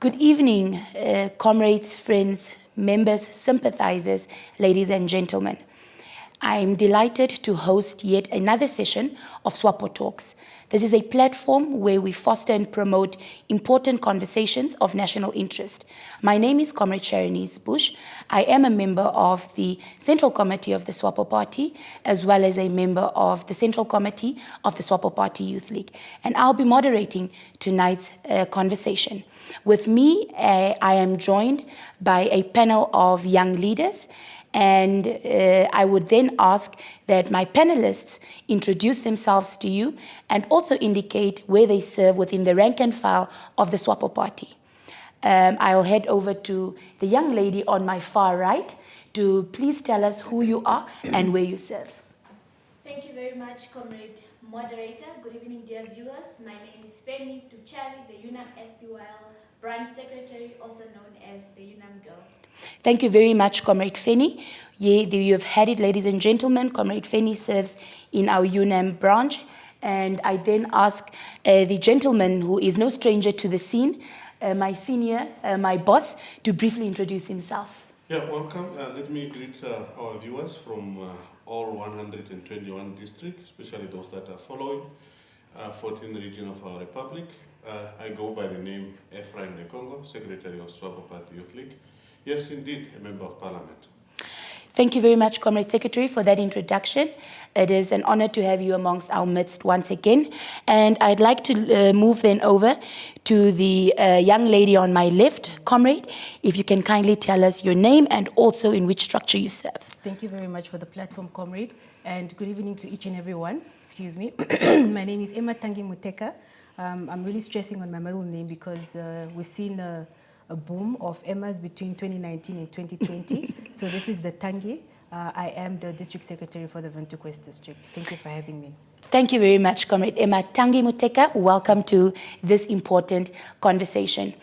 Good evening, comrades, friends, members, sympathizers, ladies and gentlemen. I'm delighted to host yet another session of SWAPO Talks. This is a platform where we foster and promote important conversations of national interest. My name is Comrade Sharonese Bush. I am a member of the Central Committee of the SWAPO Party, as well as a member of the Central Committee of the SWAPO Party Youth League. And I'll be moderating tonight's conversation. With me, I am joined by a panel of young leaders, and I would then ask that my panelists introduce themselves to you and also indicate where they serve within the rank and file of the SWAPO Party. I'll head over to the young lady on my far right to please tell us who you are and where you serve. Thank you very much, Comrade Moderator. Good evening, dear viewers. My name is Feni Tuchali, the UNAM SPYL Branch Secretary, also known as the UNAM Girl. Thank you very much, Comrade Feni. You have had it, ladies and gentlemen. Comrade Feni serves in our UNAM branch. And I then ask the gentleman who is no stranger to the scene, my senior, my boss, to briefly introduce himself. Yeah, welcome. Let me greet our viewers from all 121 districts, especially those that are following 14 region of our republic. I go by the name Ephraim Nekongo, Secretary of SWAPO Party Youth League. Yes, indeed, a member of parliament. Thank you very much, Comrade Secretary, for that introduction. It is an honor to have you amongst our midst once again. And I'd like to move then over to the young lady on my left. Comrade, if you can kindly tell us your name and also in which structure you serve. Thank you very much for the platform, Comrade. And good evening to each and everyone. Excuse me. My name is Emma Tangi Muteka. I'm really stressing on my middle name because we've seen a boom of Emmas between 2019 and 2020. So this is the Tangi. I am the District Secretary for the Windhoek West District. Thank you for having me. Thank you very much, Comrade Emma Tangi Muteka. Welcome to this important conversation.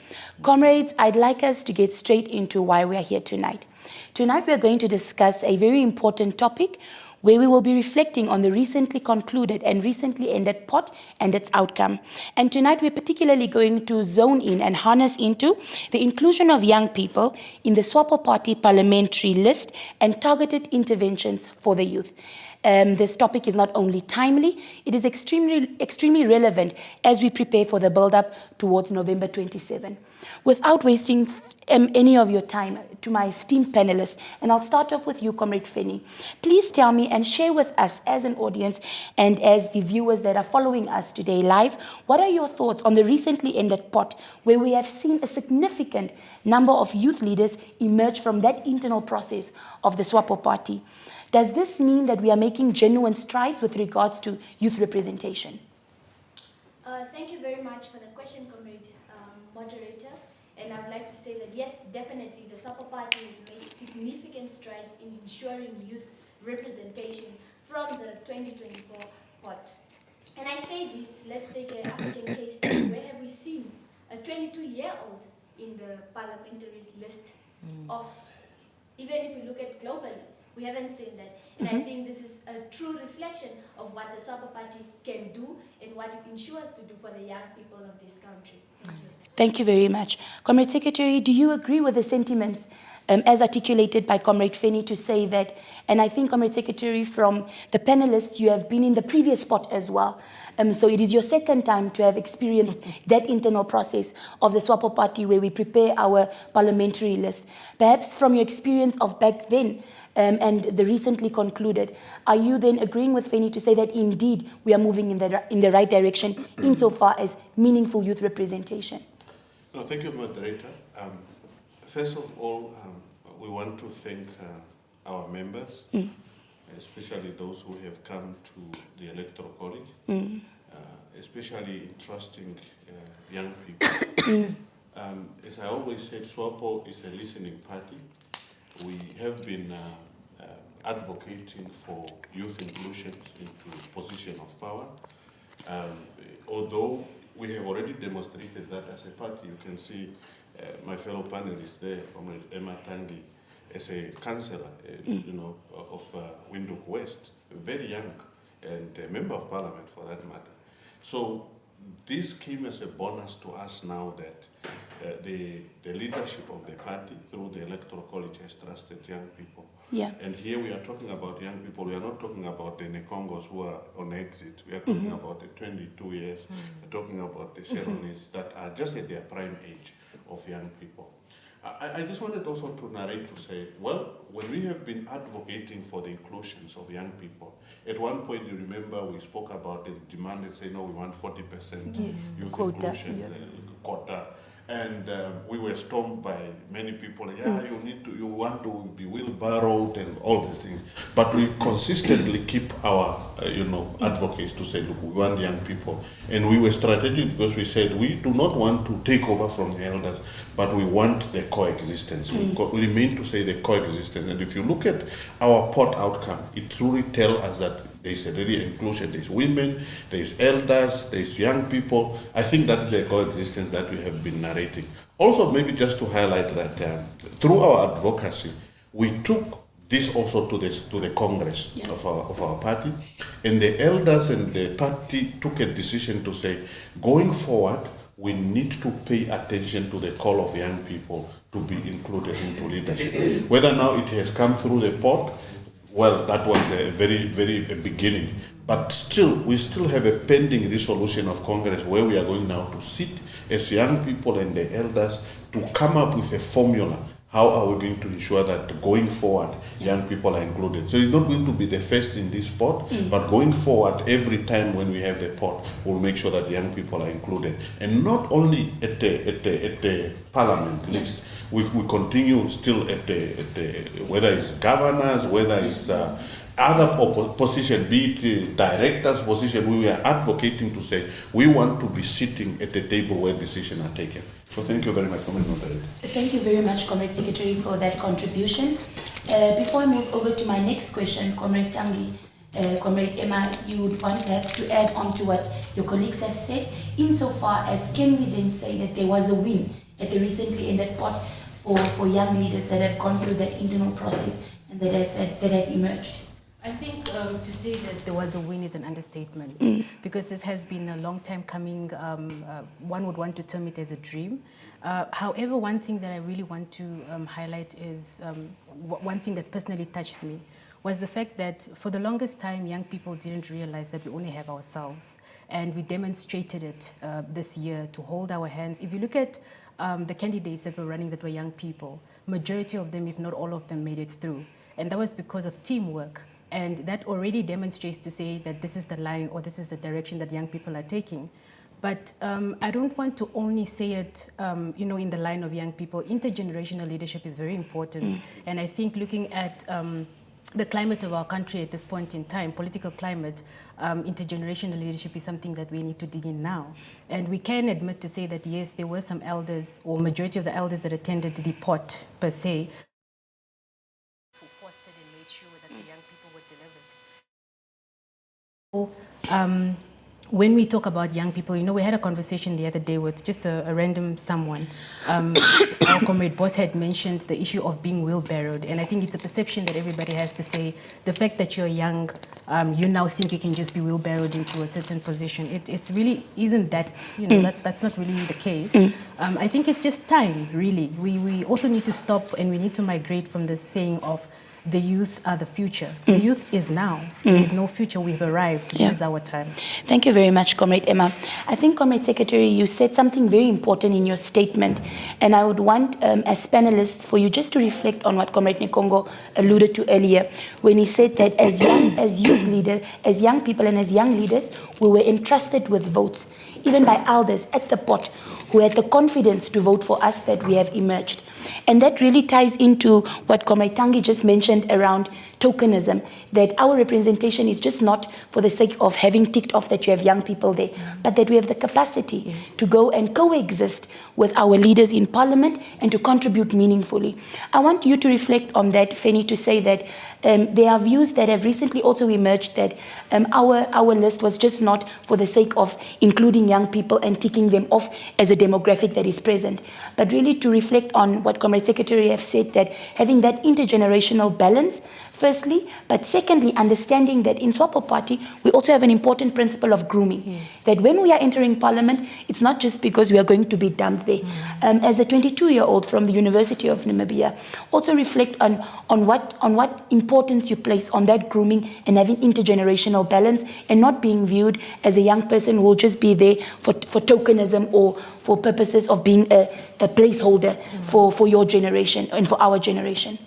Comrades, I'd like us to get straight into why we are here tonight. Tonight we are going to discuss a very important topic where we will be reflecting on the recently concluded and recently ended pot and its outcome. And tonight we're particularly going to zone in and harness into the inclusion of young people in the SWAPO Party Parliamentary list and targeted interventions for the youth. This topic is not only timely, it is extremely relevant as we prepare for the build-up towards November 27. Without wasting any of your time, to my esteemed panelists, and I'll start off with you, Comrade Feni. Please tell me and share with us as an audience and as the viewers that are following us today live, what are your thoughts on the recently ended pot where we have seen a significant number of youth leaders emerge from that internal process of the SWAPO Party? Does this mean that we are making genuine strides with regards to youth representation? Thank you very much for the question, Comrade Moderator. And I would like to say that yes, definitely, the SWAPO Party has made significant strides in ensuring youth representation from the 2024 pot. And I say this, let's take an African case study. Where have we seen a 22-year-old in the parliamentary list of, even if we look at globally, we haven't seen that. And I think this is a true reflection of what the SWAPO Party can do and what it ensures to do for the young people of this country. Thank you. Thank you very much. Comrade Secretary, do you agree with the sentiments as articulated by Comrade Feni to say that, and I think, Comrade Secretary, from the panelists, you have been in the previous spot as well. So it is your second time to have experienced that internal process of the SWAPO Party where we prepare our parliamentary list. Perhaps from your experience of back then and the recently concluded, are you then agreeing with Feni to say that indeed we are moving in the right direction insofar as meaningful youth representation? No, thank you, Moderator. First of all, we want to thank our members, especially those who have come to the Electoral College, especially trusting young people. As I always said, SWAPO is a listening party. We have been advocating for youth inclusion into position of power. Although we have already demonstrated that as a party, you can see my fellow panelists there, Comrade Emma Tangi, as a councillor, of Windhoek West, very young, and a member of parliament for that matter. So this came as a bonus to us now that the leadership of the party through the electoral college has trusted young people. Yeah. And here we are talking about young people. We are not talking about the Nekongos who are on exit. We are talking about the 22 years. We're talking about the Sheronis that are just at their prime age of young people. I just wanted also to narrate to say, well, when we have been advocating for the inclusions of young people, at one point you remember we spoke about the demand and say, no, we want 40% youth inclusion quota. And we were stormed by many people. Yeah, you want to be wheelbarrowed and all these things. But we consistently keep our, advocates to say, look, we want young people. And we were strategic because we said we do not want to take over from the elders, but we want the coexistence. We mean to say the coexistence. And if you look at our port outcome, it truly tells us that there's a really inclusion. There's women, there's elders, there's young people. I think that's the coexistence that we have been narrating. Also, maybe just to highlight that through our advocacy, we took this also to the Congress of our party, and the elders and the party took a decision to say, going forward, we need to pay attention to the call of young people to be included into leadership. Whether now it has come through the port, well, that was a very beginning. But still, we still have a pending resolution of Congress where we are going now to sit as young people and the elders to come up with a formula. How are we going to ensure that going forward, young people are included? So it's not going to be the first in this port, but going forward, every time when we have the port, we'll make sure that young people are included. And not only at the parliament list, we continue still at the whether it's governors, whether it's other position, be it directors' position, we are advocating to say we want to be sitting at the table where decisions are taken. So thank you very much, Comrade Moderator. Thank you very much, Comrade Secretary, for that contribution. Before I move over to my next question, Comrade Tangi, Comrade Emma, you would want perhaps to add on to what your colleagues have said, insofar as can we then say that there was a win at the recently ended pot for young leaders that have gone through that internal process and that have emerged? I think to say that there was a win is an understatement because this has been a long time coming. One would want to term it as a dream. However, one thing that I really want to highlight is one thing that personally touched me was the fact that for the longest time, young people didn't realize that we only have ourselves. And we demonstrated it this year to hold our hands. If you look at the candidates that were running that were young people, majority of them, if not all of them, made it through. And that was because of teamwork. And that already demonstrates to say that this is the line or this is the direction that young people are taking. But I don't want to only say it, in the line of young people. Intergenerational leadership is very important. And I think looking at the climate of our country at this point in time, political climate, intergenerational leadership is something that we need to dig in now. And we can admit to say that, yes, there were some elders, or majority of the elders that attended the pot per se, who fostered and made sure that the young people were delivered. When we talk about young people, we had a conversation the other day with just a random someone. Our comrade boss had mentioned the issue of being wheelbarrowed, and I think it's a perception that everybody has to say, the fact that you're young, you now think you can just be wheelbarrowed into a certain position. It's really isn't that, that's not really the case. I think it's just time, really. We also need to stop and we need to migrate from the saying of the youth are the future. The youth is now. There is no future. We've arrived. This is our time. Thank you very much, Comrade Emma. I think, Comrade Secretary, you said something very important in your statement, and I would want, as panelists, for you just to reflect on what Comrade Nekongo alluded to earlier, when he said that as youth leaders, as young people and as young leaders, we were entrusted with votes, even by elders at the pot, who had the confidence to vote for us, that we have emerged. And that really ties into what Comrade Tangi just mentioned around tokenism, that our representation is just not for the sake of having ticked off that you have young people there, but that we have the capacity to go and coexist with our leaders in parliament and to contribute meaningfully. I want you to reflect on that, Feni, to say that there are views that have recently also emerged that our list was just not for the sake of including young people and ticking them off as a demographic that is present, but really to reflect on what Comrade Secretary have said, that having that intergenerational balance, firstly, but secondly, understanding that in SWAPO Party, we also have an important principle of grooming. Yes. That when we are entering Parliament, it's not just because we are going to be dumped there. As a 22-year-old from the University of Namibia, also reflect on what importance you place on that grooming and having intergenerational balance and not being viewed as a young person who will just be there for tokenism or for purposes of being a placeholder for your generation and for our generation.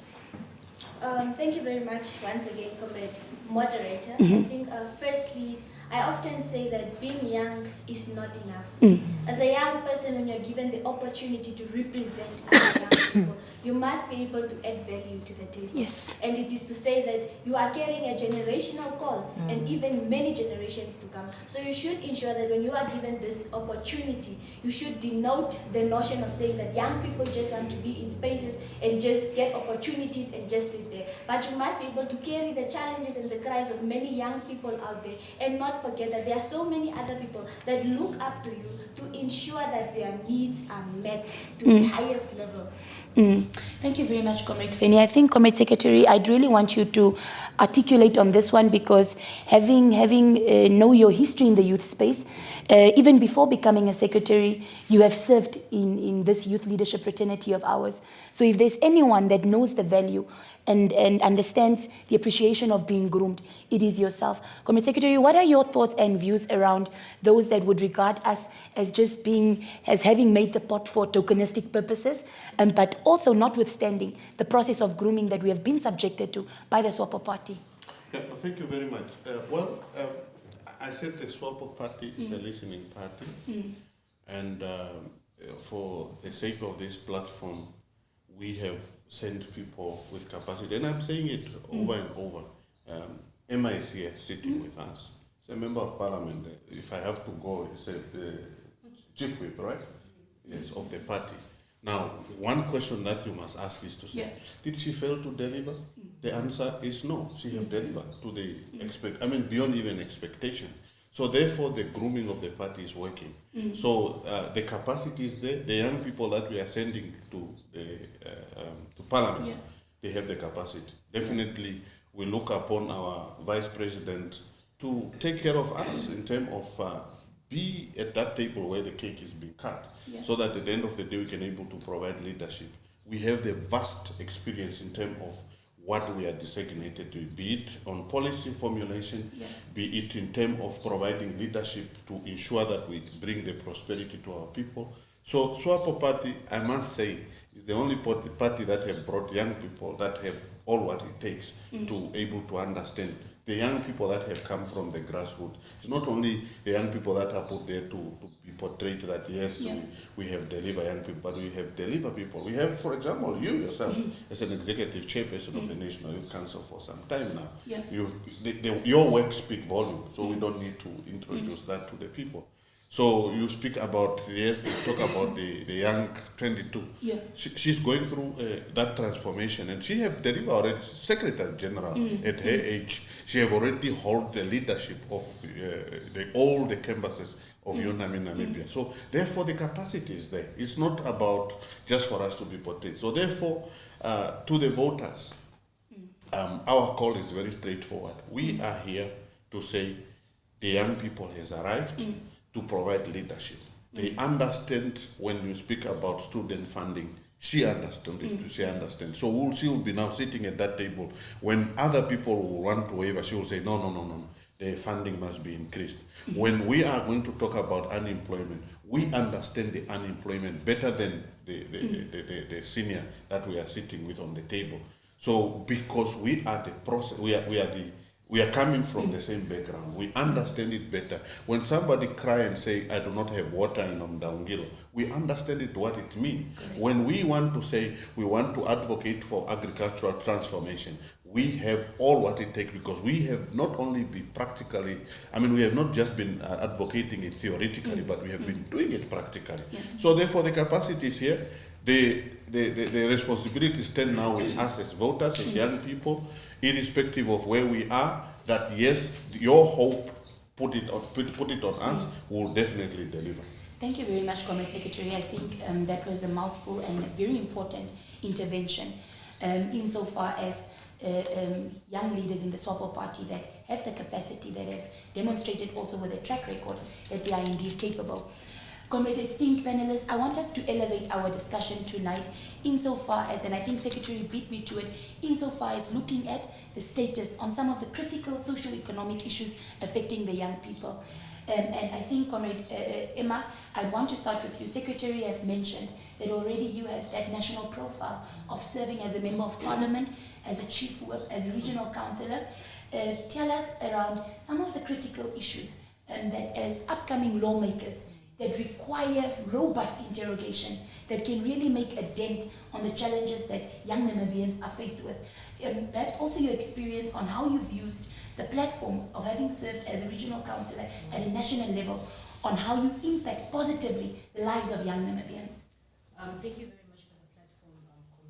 Thank you very much once again, Comrade Moderator. I think firstly, I often say that being young is not enough. As a young person, when you're given the opportunity to represent other young people, you must be able to add value to the table. Yes. And it is to say that you are carrying a generational call and even many generations to come. So you should ensure that when you are given this opportunity, you should denote the notion of saying that young people just want to be in spaces and just get opportunities and just sit there. But you must be able to carry the challenges and the cries of many young people out there and not forget that there are so many other people that look up to you to ensure that their needs are met to the highest level. Thank you very much, Comrade Feni. I think, Comrade Secretary, I'd really want you to articulate on this one because having know your history in the youth space, even before becoming a secretary, you have served in this youth leadership fraternity of ours. So if there's anyone that knows the value and understands the appreciation of being groomed, it is yourself. Comrade Secretary, what are your thoughts and views around those that would regard us as just as having made the pot for tokenistic purposes, but also notwithstanding the process of grooming that we have been subjected to by the SWAPO Party? Yeah, thank you very much. I said the SWAPO Party is a listening party, and for the sake of this platform, we have sent people with capacity, and I'm saying it over and over. Emma is here sitting with us. She's a member of parliament. If I have to go, it's the chief whip, right? Yes, of the party. Now, one question that you must ask is to say, did she fail to deliver? The answer is no. She have delivered to the beyond even expectation. So therefore, the grooming of the party is working. So the capacity is there. The young people that we are sending to Parliament, they have the capacity. Definitely, we look upon our Vice President to take care of us in terms of be at that table where the cake is being cut, so that at the end of the day we can able to provide leadership. We have the vast experience in terms of what we are designated to, be it on policy formulation, be it in terms of providing leadership to ensure that we bring the prosperity to our people. So SWAPO Party, I must say, is the only party that have brought young people that have all what it takes to able to understand. The young people that have come from the grassroots. It's not only the young people that are put there to be portrayed that yes, we have delivered young people, but we have delivered people. We have, for example, you yourself as an executive chairperson of the National Youth Council for some time now. Your work speaks volume, so we don't need to introduce that to the people. So you speak about, you talk about the young 22. She's going through that transformation, and she have delivered already, Secretary General at her age. She have already held the leadership of all the campuses of UNAM in Namibia. So therefore the capacity is there. It's not about just for us to be portrayed. So therefore, to the voters, our call is very straightforward. We are here to say the young people has arrived to provide leadership. They understand when you speak about student funding. She understands it. She understands. So she will be now sitting at that table. When other people will want to waiver, she will say, no. The funding must be increased. When we are going to talk about unemployment, we understand the unemployment better than the senior that we are sitting with on the table. So because we are the process, we are coming from the same background. We understand it better. When somebody cry and say, I do not have water in Omdaungilo, we understand it what it means. When we want to say we want to advocate for agricultural transformation, we have all what it takes because we have not only been practically, we have not just been advocating it theoretically, but we have been doing it practically. So therefore the capacity is here. The responsibility stands now with us as voters, as young people, irrespective of where we are, that yes, your hope, put it on us, will definitely deliver. Thank you very much, Comrade Secretary. I think that was a mouthful and a very important intervention insofar as young leaders in the SWAPO Party that have the capacity, that have demonstrated also with a track record that they are indeed capable. Comrade, esteemed panelists, I want us to elevate our discussion tonight insofar as, and I think Secretary beat me to it, insofar as looking at the status on some of the critical socio-economic issues affecting the young people. And I think, Comrade Emma, I want to start with you. Secretary have mentioned that already you have that national profile of serving as a member of parliament, as a chief whip, as a regional councillor. Tell us around some of the critical issues that as upcoming lawmakers that require robust interrogation, that can really make a dent on the challenges that young Namibians are faced with. Perhaps also your experience on how you've used the platform of having served as a regional councillor at a national level, on how you impact positively the lives of young Namibians. Thank you very much for the platform,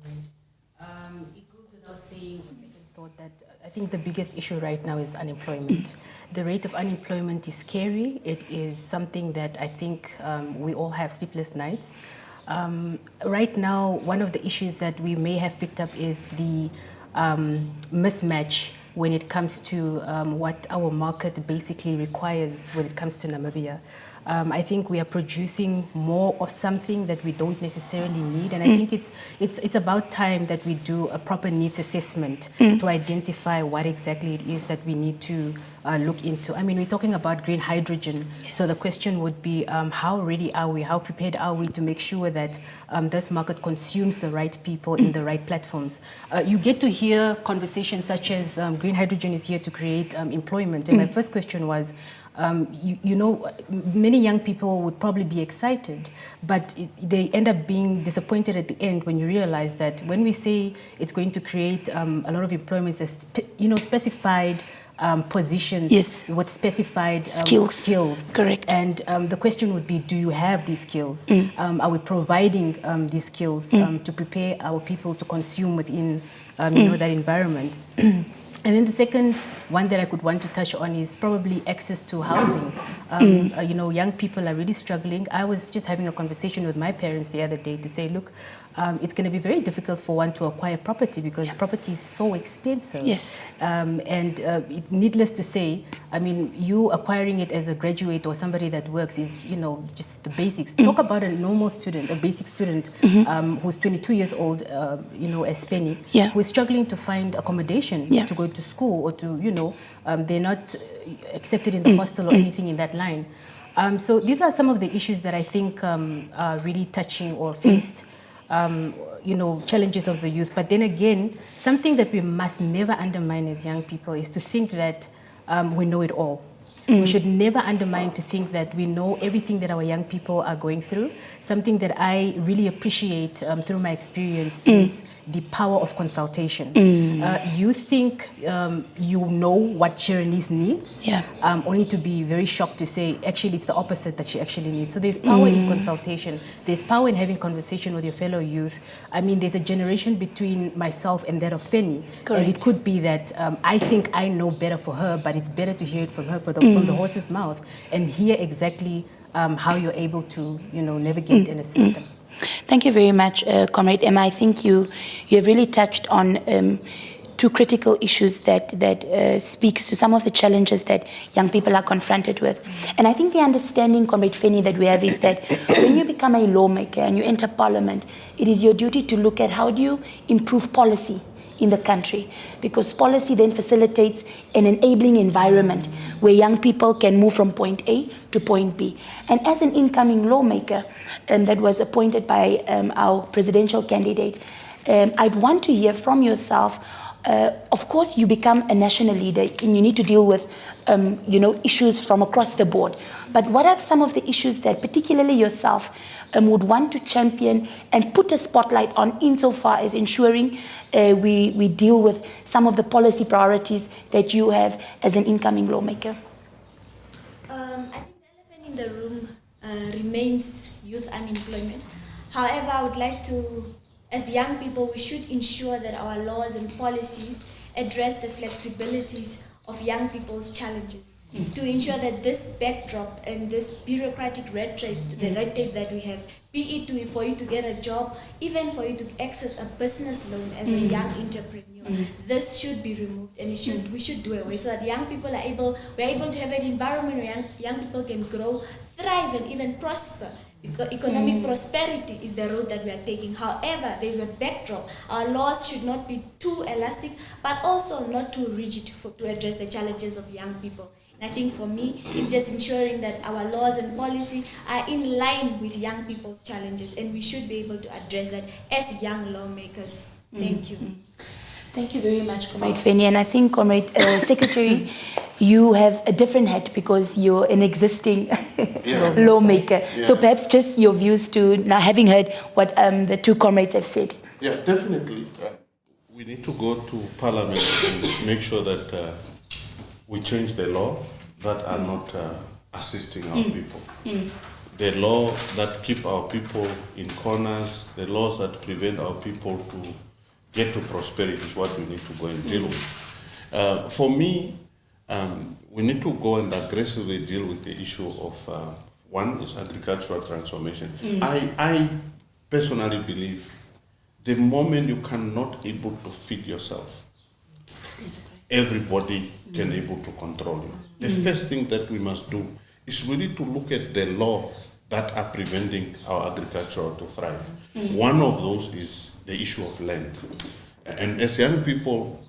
Comrade. It goes without saying, a second thought, that I think the biggest issue right now is unemployment. The rate of unemployment is scary. It is something that I think we all have sleepless nights. Right now, one of the issues that we may have picked up is the mismatch when it comes to what our market basically requires when it comes to Namibia. I think we are producing more of something that we don't necessarily need, and I think it's about time that we do a proper needs assessment to identify what exactly it is that we need to look into. I mean, we're talking about green hydrogen, yes. So the question would be, how ready are we, how prepared are we to make sure that this market consumes the right people in the right platforms? You get to hear conversations such as green hydrogen is here to create employment, and my first question was, you know, many young people would probably be excited, but they end up being disappointed at the end when you realize that when we say it's going to create a lot of employment, there's, you know, specified positions, yes, with specified skills. Correct. And the question would be, do you have these skills? Are we providing these skills to prepare our people to consume within you know, that environment? And then the second one that I could want to touch on is probably access to housing. You know, young people are really struggling. I was just having a conversation with my parents the other day to say, look, it's going to be very difficult for one to acquire property because property is so expensive. Yes. Needless to say, I mean, you acquiring it as a graduate or somebody that works is, you know, just the basics. Talk about a normal student, a basic student who's 22 years old, you know, as Penny, who is struggling to find accommodation to go to school or to, you know, they're not accepted in the hostel or anything in that line. So these are some of the issues that I think are really touching or faced. You know, challenges of the youth. But then again, something that we must never undermine as young people is to think that we know it all. We should never undermine to think that we know everything that our young people are going through. Something that I really appreciate through my experience is the power of consultation. You think you know what Cheryl's needs, only to be very shocked to say, actually, it's the opposite that she actually needs. So there's power in consultation. There's power in having conversation with your fellow youth. I mean, there's a generation between myself and that of Feni. And it could be that I think I know better for her, but it's better to hear it from her from the horse's mouth and hear exactly how you're able to, you know, navigate in a system. Thank you very much, Comrade Emma. I think you have really touched on two critical issues that speaks to some of the challenges that young people are confronted with. And I think the understanding, Comrade Feni, that we have is that when you become a lawmaker and you enter parliament, it is your duty to look at how do you improve policy in the country, because policy then facilitates an enabling environment where young people can move from point A to point B. And as an incoming lawmaker that was appointed by our presidential candidate, I'd want to hear from yourself. Of course, you become a national leader and you need to deal with you know, issues from across the board. But what are some of the issues that particularly yourself would want to champion and put a spotlight on insofar as ensuring we deal with some of the policy priorities that you have as an incoming lawmaker? I think the elephant in the room remains youth unemployment. However, I would like to, as young people, we should ensure that our laws and policies address the flexibilities of young people's challenges. to ensure that this backdrop and this bureaucratic red tape, the red tape that we have, be it for you to get a job, even for you to access a business loan as a young entrepreneur, this should be removed, and we should do away so that young people we're able to have an environment where young people can grow, thrive, and even prosper. Because economic prosperity is the road that we are taking. However, there is a backdrop. Our laws should not be too elastic, but also not too rigid to address the challenges of young people. And I think for me, it's just ensuring that our laws and policy are in line with young people's challenges, and we should be able to address that as young lawmakers. Thank you. Thank you very much, Comrade Feni. And I think, Comrade Secretary, you have a different hat because you're an existing lawmaker. Yeah. So perhaps just your views to now, having heard what the two comrades have said. Yeah, definitely. We need to go to Parliament and make sure that we change the law that are not assisting our people. The law that keep our people in corners, the laws that prevent our people to get to prosperity is what we need to go and deal with. For me, we need to go and aggressively deal with the issue of, one is agricultural transformation. I personally believe the moment you cannot able to feed yourself, everybody can able to control you. The first thing that we must do is really to look at the law that are preventing our agriculture to thrive. One of those is the issue of land. And as young people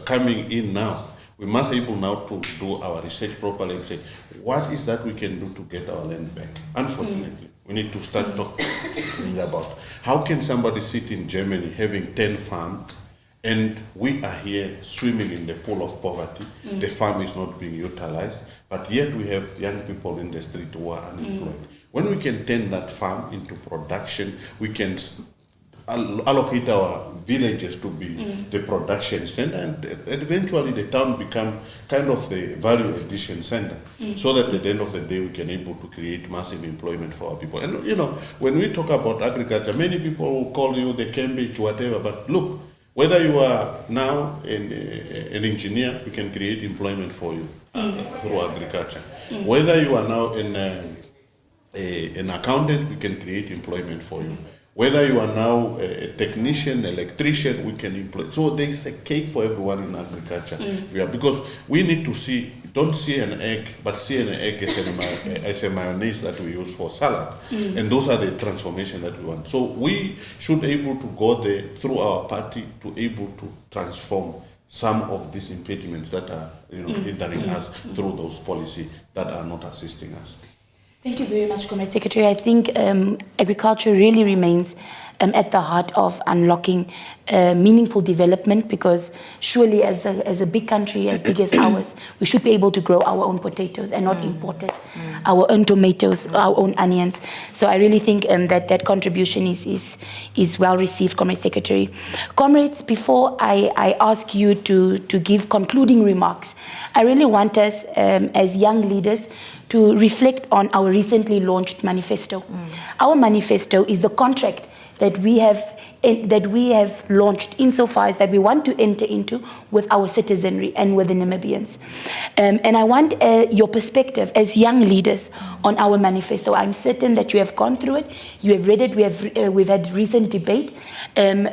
coming in now, we must able now to do our research properly and say, what is that we can do to get our land back? Unfortunately, we need to start talking about how can somebody sit in Germany having 10 farms and we are here swimming in the pool of poverty. The farm is not being utilized, but yet we have young people in the street who are unemployed. When we can turn that farm into production, we can allocate our villages to be the production center, and eventually the town become kind of the value addition center, so that at the end of the day we can able to create massive employment for our people. And you know, when we talk about agriculture, many people will call you the Cambridge whatever, but look, whether you are now an engineer, we can create employment for you through agriculture. Whether you are now an accountant, we can create employment for you. Whether you are now a technician, electrician, we can employ. So there's a cake for everyone in agriculture. Yeah, because we need to see, don't see an egg, but see an egg as a mayonnaise that we use for salad. And those are the transformation that we want. So we should able to go there through our party to able to transform some of these impediments that are hindering us through those policies that are not assisting us. Thank you very much, Comrade Secretary. I think agriculture really remains at the heart of unlocking meaningful development, because surely as a big country as big as ours, we should be able to grow our own potatoes and not import it, our own tomatoes, our own onions. So I really think that contribution is well received, Comrade Secretary. Comrades, before I ask you to give concluding remarks, I really want us as young leaders to reflect on our recently launched manifesto. Our manifesto is the contract that we have launched insofar as that we want to enter into with our citizenry and with the Namibians. And I want your perspective as young leaders on our manifesto. I'm certain that you have gone through it, you have read it, we've had recent debate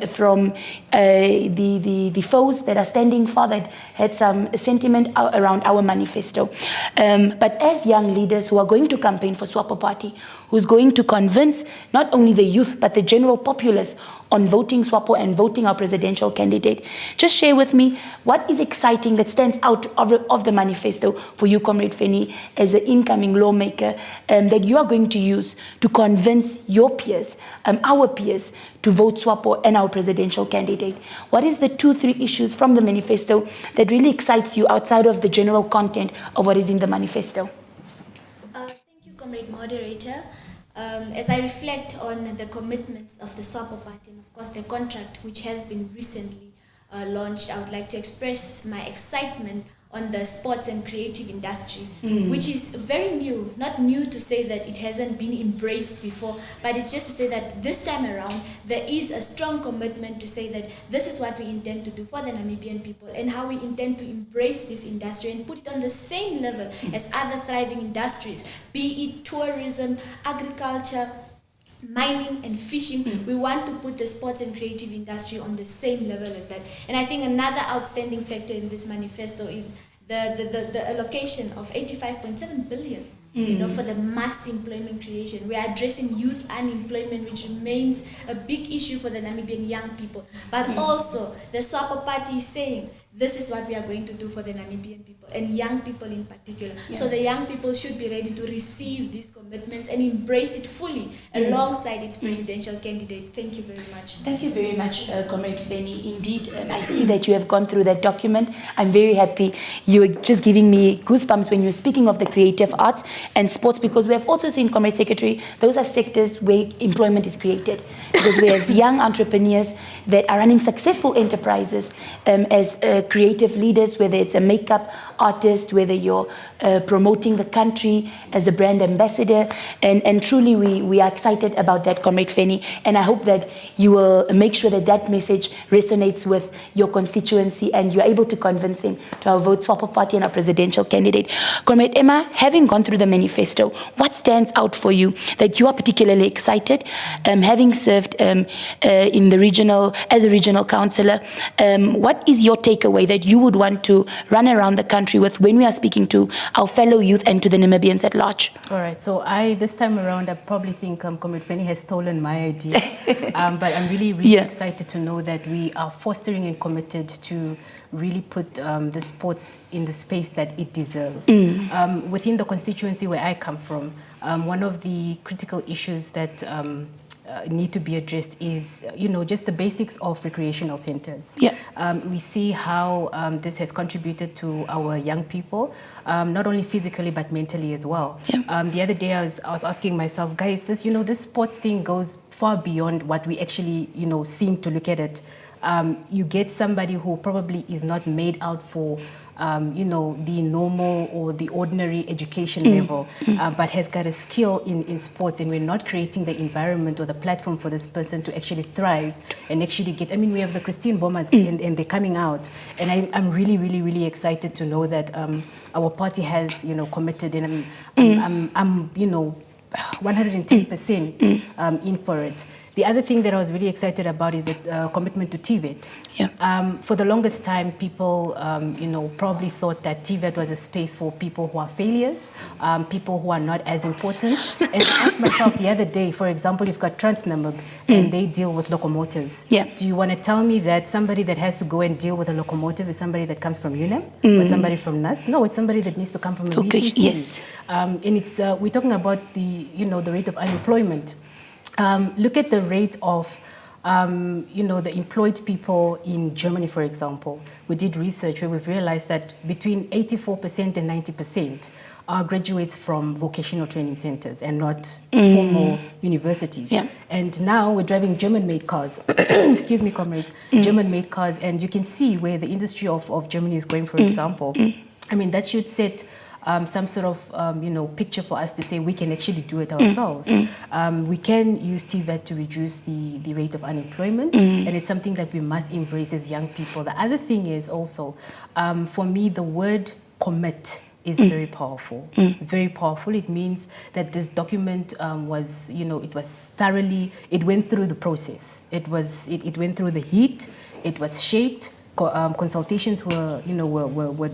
from the foes that are standing far that had some sentiment around our manifesto. But as young leaders who are going to campaign for SWAPO Party, who's going to convince not only the youth but the general populace on voting SWAPO and voting our presidential candidate, just share with me what is exciting that stands out of the manifesto for you, Comrade Feni, as an incoming lawmaker, that you are going to use to convince your peers, our peers, to vote SWAPO and our presidential candidate. What is the 2-3 issues from the manifesto that really excites you outside of the general content of what is in the manifesto? Thank you, Comrade Moderator. As I reflect on the commitments of the SWAPO Party and of course the contract which has been recently launched, I would like to express my excitement on the sports and creative industry, which is very new. Not new to say that it hasn't been embraced before, but it's just to say that this time around there is a strong commitment to say that this is what we intend to do for the Namibian people and how we intend to embrace this industry and put it on the same level as other thriving industries, be it tourism, agriculture, mining and fishing. We want to put the sports and creative industry on the same level as that. And I think another outstanding factor in this manifesto is the allocation of 85.7 billion for the mass employment creation. We are addressing youth unemployment, which remains a big issue for the Namibian young people. But also, the SWAPO Party is saying, this is what we are going to do for the Namibian people, and young people in particular. So the young people should be ready to receive these commitments and embrace it fully alongside its presidential candidate. Thank you very much. Thank you very much, Comrade Feni. Indeed, I see that you have gone through that document. I'm very happy. You were just giving me goosebumps when you were speaking of the creative arts and sports, because we have also seen, Comrade Secretary, those are sectors where employment is created, because we have young entrepreneurs that are running successful enterprises as creative leaders, whether it's a makeup artist, whether you're promoting the country as a brand ambassador. And truly, we are excited about that, Comrade Feni. And I hope that you will make sure that that message resonates with your constituency and you're able to convince them to our vote SWAPO Party and our presidential candidate. Comrade Emma, having gone through the manifesto, what stands out for you that you are particularly excited, having served in the as a regional councillor? What is your takeaway that you would want to run around the country with when we are speaking to our fellow youth and to the Namibians at large? All right, so this time around, I probably think Comrade Feni has stolen my idea, but I'm really excited to know that we are fostering and committed to really put the sports in the space that it deserves. Within the constituency where I come from, one of the critical issues that need to be addressed is, just the basics of recreational centers. We see how this has contributed to our young people, not only physically but mentally as well. The other day I was asking myself, guys, this sports thing goes far beyond what we actually seem to look at it. You get somebody who probably is not made out for the normal or the ordinary education level, but has got a skill in sports, and we're not creating the environment or the platform for this person to actually thrive and actually get, we have the Christine Bomas and they're coming out, and I'm really excited to know that our party has, committed, and I'm 110% in for it. The other thing that I was really excited about is the commitment to TVET. For the longest time, people, probably thought that TVET was a space for people who are failures, people who are not as important. And I asked myself the other day, for example, you've got Transnamib and they deal with locomotives. Do you want to tell me that somebody that has to go and deal with a locomotive is somebody that comes from UNEM or somebody from NAS? No, it's somebody that needs to come from a UTC. And it's we're talking about the rate of unemployment. Look at the rate of, the employed people in Germany, for example. We did research where we've realized that between 84% and 90% are graduates from vocational training centers and not formal universities. And now we're driving German-made cars. Excuse me, comrades. German-made cars, and you can see where the industry of Germany is going, for example. That should set some sort of picture for us to say we can actually do it ourselves. We can use TVET to reduce the rate of unemployment, and it's something that we must embrace as young people. The other thing is also, for me, the word commit is very powerful. Very powerful. It means that this document was, it was thoroughly, it went through the process. It went through the heat. It was shaped. Consultations were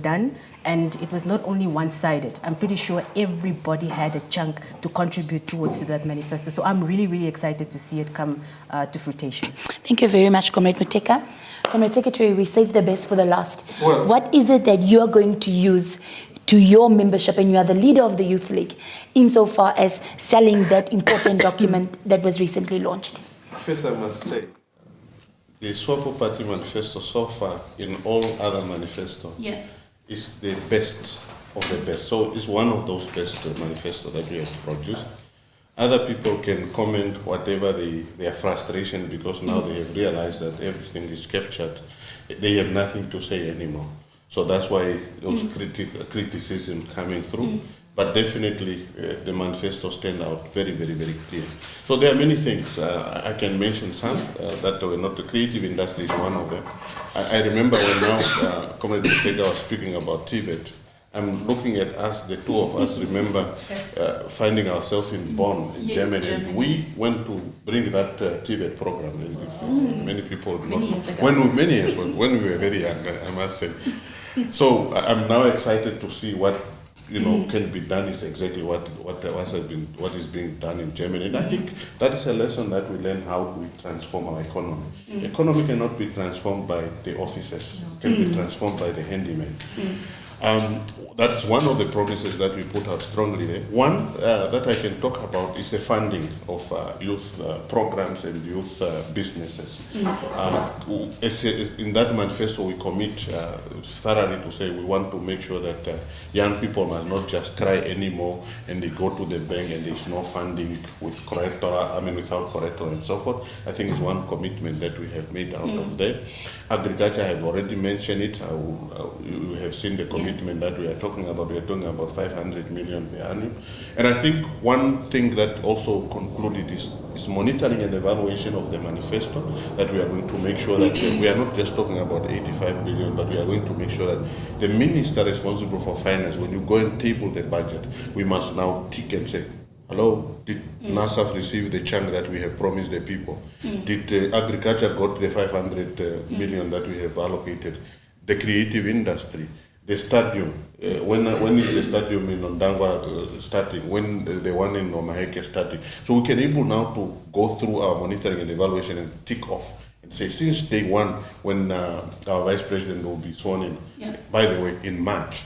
done. And it was not only one-sided. I'm pretty sure everybody had a chunk to contribute towards that manifesto. So I'm really excited to see it come to fruition. Thank you very much, Comrade Muteka. Comrade Secretary, we saved the best for the last. Well, what is it that you are going to use to your membership, and you are the leader of the Youth League, insofar as selling that important document that was recently launched? First, I must say, the SWAPO Party Manifesto so far, in all other manifestos, is the best of the best. So it's one of those best manifestos that we have produced. Other people can comment whatever their frustration, because now they have realized that everything is captured. They have nothing to say anymore. So that's why those criticism coming through. But definitely the manifesto stand out very, very, very clear. So there are many things. I can mention some that were not. The creative industry is one of them. I remember when now Comrade Pega was speaking about TVET. I'm looking at us, the two of us remember finding ourselves in Bonn, in Germany. We went to bring that TVET program. Many people know. Many years ago, when we were very young, I must say. So I'm now excited to see what can be done is exactly what is being done in Germany. And I think that is a lesson that we learn how we transform our economy. The economy cannot be transformed by the officers, it can be transformed by the handyman. That's one of the promises that we put out strongly there. One that I can talk about is the funding of youth programs and youth businesses. In that manifesto, we commit thoroughly to say we want to make sure that young people must not just cry anymore and they go to the bank and there's no funding with without collateral and so forth. I think it's one commitment that we have made out of there. Agriculture, I have already mentioned it. You have seen the commitment that we are talking about. We are talking about 500 million per annum. And I think one thing that also concluded is monitoring and evaluation of the manifesto, that we are going to make sure that we are not just talking about 85 billion, but we are going to make sure that the minister responsible for finance, when you go and table the budget, we must now tick and say, hello, did NASAF receive the chunk that we have promised the people? Did agriculture got the 500 million that we have allocated? The creative industry, the stadium, when is the stadium in Ondangwa starting? When the one in Omaheke starting? So we can able now to go through our monitoring and evaluation and tick off and say, since day one, when our vice president will be sworn in, by the way, in March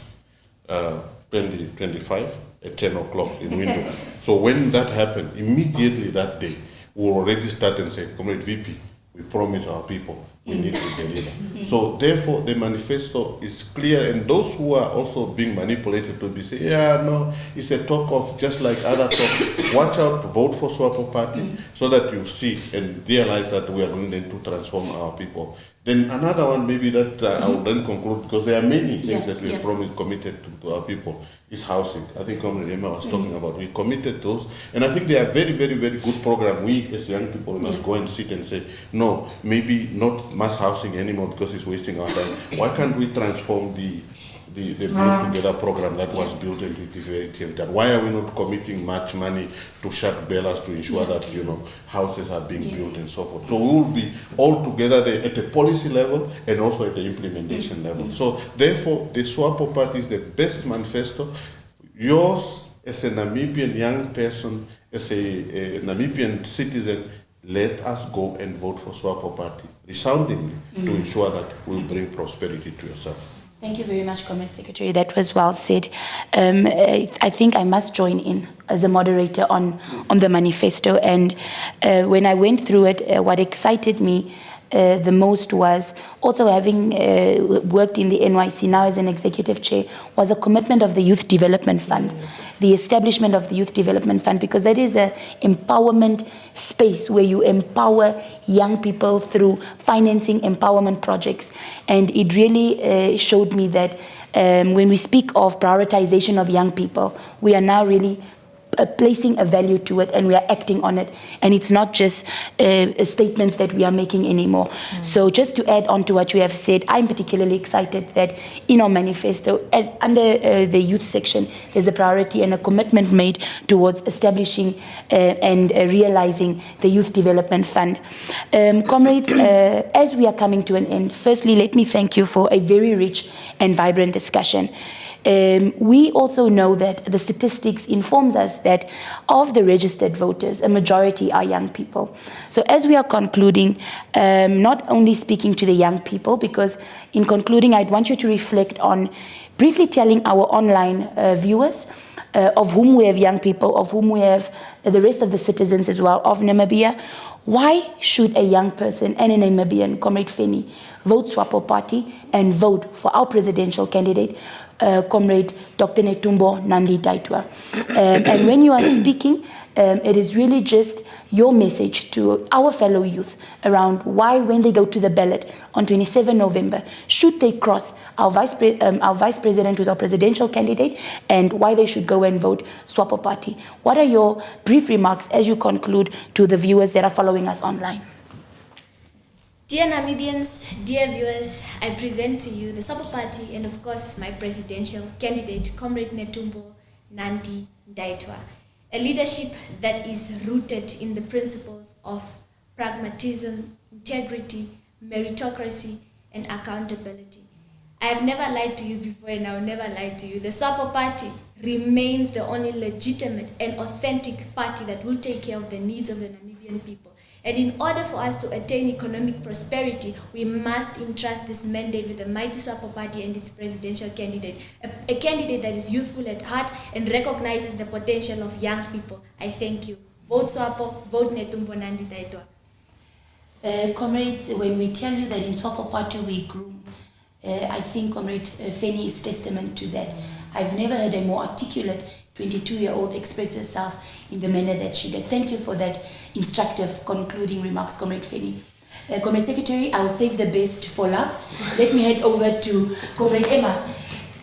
2025, at 10 o'clock in Windows. So when that happened, immediately that day, we already start and say, Comrade VP, we promise our people, we need to deliver. So therefore, the manifesto is clear, and those who are also being manipulated to be saying, no, it's a talk of just like other talk. Watch out, vote for SWAPO Party, so that you see and realize that we are going then to transform our people. Then another one maybe that I will then conclude, because there are many things that we have committed to our people, is housing. I think Comrade Emma was talking about. We committed those, and I think they are very, very, very good program. We as young people must go and sit and say, no, maybe not mass housing anymore because it's wasting our time. Why can't we transform the Build Together program that was built and it have done? Why are we not committing much money to shut bellas to ensure that houses are being built and so forth? So we will be all together there at the policy level and also at the implementation level. So therefore, the SWAPO Party is the best manifesto. Yours as a Namibian young person, as a Namibian citizen, let us go and vote for SWAPO Party resoundingly to ensure that we'll bring prosperity to yourself. Thank you very much, Comrade Secretary. That was well said. I think I must join in as a moderator on the manifesto. And when I went through it, what excited me the most was also having worked in the NYC now as an executive chair, was a commitment of the Youth Development Fund, the establishment of the Youth Development Fund, because that is an empowerment space where you empower young people through financing empowerment projects. And it really showed me that when we speak of prioritization of young people, we are now really placing a value to it, and we are acting on it, and it's not just statements that we are making anymore. So just to add on to what you have said, I'm particularly excited that in our manifesto, under the youth section, there's a priority and a commitment made towards establishing and realizing the Youth Development Fund. Comrades, as we are coming to an end, firstly, let me thank you for a very rich and vibrant discussion. We also know that the statistics informs us that of the registered voters, a majority are young people. So as we are concluding, not only speaking to the young people, because in concluding, I'd want you to reflect on briefly telling our online viewers of whom we have young people, of whom we have the rest of the citizens as well of Namibia. Why should a young person and a Namibian, Comrade Feni, vote SWAPO Party and vote for our presidential candidate? Comrade Dr. Netumbo Nandi-Ndaitwah. And when you are speaking, it is really just your message to our fellow youth around why, when they go to the ballot on 27 November, should they cross our vice president, who's our presidential candidate, and why they should go and vote SWAPO Party. What are your brief remarks as you conclude to the viewers that are following us online? Dear Namibians, dear viewers, I present to you the SWAPO Party and of course my presidential candidate, Comrade Netumbo Nandi-Ndaitwah. A leadership that is rooted in the principles of pragmatism, integrity, meritocracy, and accountability. I have never lied to you before and I will never lie to you. The SWAPO Party remains the only legitimate and authentic party that will take care of the needs of the Namibian people. And in order for us to attain economic prosperity, we must entrust this mandate with the mighty SWAPO Party and its presidential candidate, a candidate that is youthful at heart and recognizes the potential of young people. I thank you. Vote SWAPO, vote Netumbo Nandi-Ndaitwah. Comrades, when we tell you that in SWAPO Party we groom, I think Comrade Feni is testament to that. I've never heard a more articulate 22-year-old express herself in the manner that she did. Thank you for that instructive concluding remarks, Comrade Feni. Comrade Secretary, I'll save the best for last. Let me head over to Comrade Emma.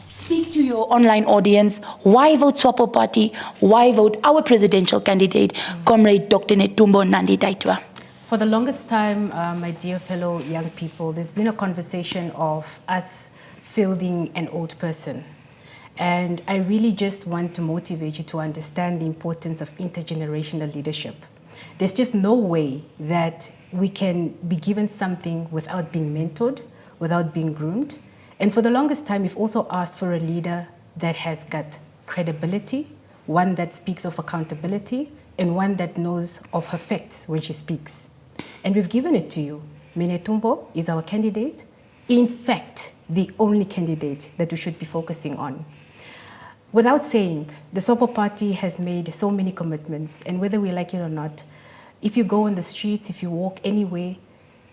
Speak to your online audience. Why vote SWAPO Party? Why vote our presidential candidate, Comrade Dr. Netumbo Nandi-Ndaitwah? For the longest time, my dear fellow young people, there's been a conversation of us fielding an old person. And I really just want to motivate you to understand the importance of intergenerational leadership. There's just no way that we can be given something without being mentored, without being groomed. And for the longest time, we've also asked for a leader that has got credibility, one that speaks of accountability, and one that knows of her facts when she speaks. And we've given it to you. Netumbo is our candidate. In fact, the only candidate that we should be focusing on. Without saying, the SWAPO Party has made so many commitments, and whether we like it or not, if you go on the streets, if you walk anywhere,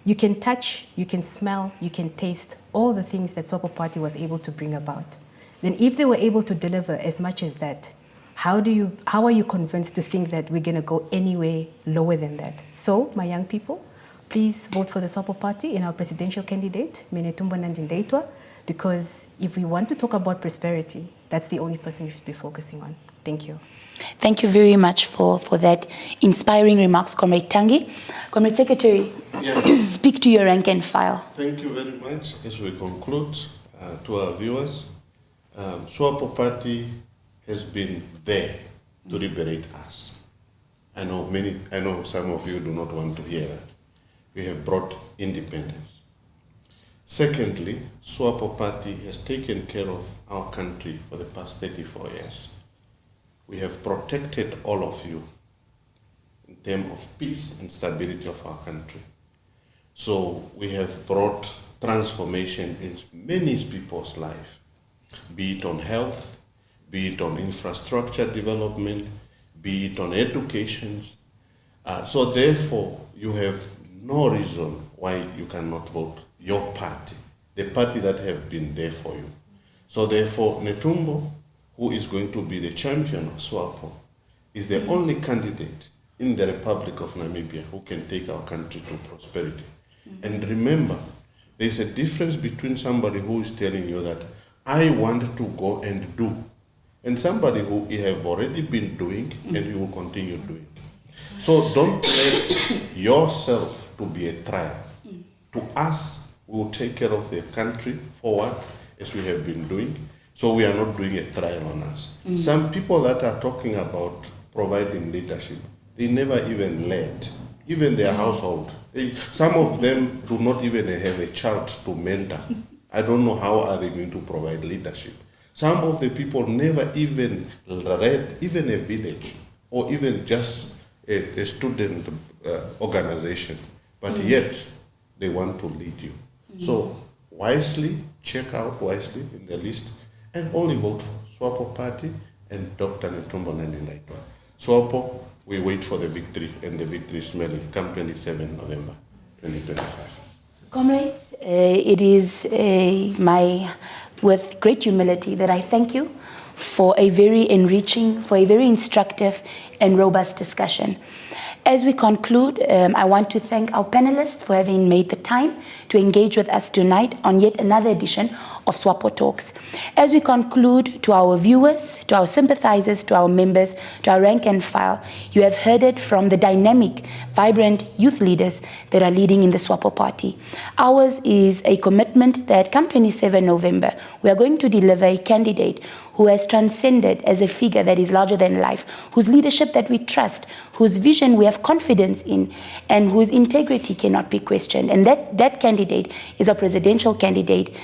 you can touch, you can smell, you can taste all the things that SWAPO Party was able to bring about. Then if they were able to deliver as much as that, how are you convinced to think that we're going to go anywhere lower than that? So, my young people, please vote for the SWAPO Party and our presidential candidate, Netumbo Nandi-Ndaitwah, because if we want to talk about prosperity, that's the only person you should be focusing on. Thank you. Thank you very much for that inspiring remarks, Comrade Tangi. Comrade Secretary, speak to your rank and file. Thank you very much. As we conclude, to our viewers, SWAPO Party has been there to liberate us. I know some of you do not want to hear that. We have brought independence. Secondly, SWAPO Party has taken care of our country for the past 34 years. We have protected all of you in terms of peace and stability of our country. So we have brought transformation in many people's life, be it on health, be it on infrastructure development, be it on education. So therefore, you have no reason why you cannot vote your party, the party that have been there for you. So therefore, Netumbo, who is going to be the champion of SWAPO, is the only candidate in the Republic of Namibia who can take our country to prosperity. And remember, there's a difference between somebody who is telling you that I want to go and do, and somebody who you have already been doing and you will continue doing. So don't let yourself to be a trial. To us, we will take care of the country forward as we have been doing. So we are not doing a trial on us. Some people that are talking about providing leadership, they never even led, even their household. Some of them do not even have a child to mentor. I don't know how are they going to provide leadership. Some of the people never even led even a village or even just a student organization, but yet they want to lead you. So wisely, check out wisely in the list and only vote for SWAPO Party and Dr. Netumbo Nandi-Ndaitwah. SWAPO, we wait for the victory, and the victory is smelling come 27 November 2025. Comrades, it is my with great humility that I thank you for a very enriching, for a very instructive and robust discussion. As we conclude, I want to thank our panelists for having made the time to engage with us tonight on yet another edition of SWAPO Talks. As we conclude, to our viewers, to our sympathizers, to our members, to our rank and file, you have heard it from the dynamic, vibrant youth leaders that are leading in the SWAPO Party. Ours is a commitment that come 27 November, we are going to deliver a candidate who has transcended as a figure that is larger than life, whose leadership that we trust, whose vision we have confidence in, and whose integrity cannot be questioned. And that candidate is a presidential candidate,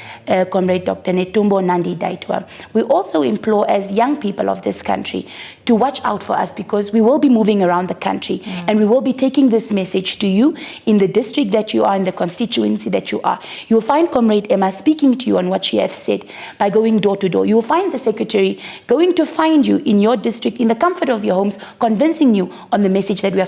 Comrade Dr. Netumbo Nandi-Ndaitwah. We also implore, as young people of this country, to watch out for us, because we will be moving around the country, and we will be taking this message to you in the district that you are, in the constituency that you are. You'll find Comrade Emma speaking to you on what she has said by going door to door. You'll find the Secretary going to find you in your district, in the comfort of your homes, convincing you on the message that we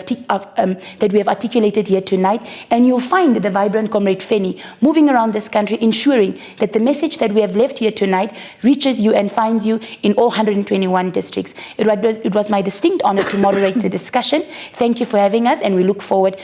have articulated here tonight. And you'll find the vibrant Comrade Feni moving around this country, ensuring that the message that we have left here tonight reaches you and finds you in all 121 districts. It was my distinct honor to moderate the discussion. Thank you for having us, and we look forward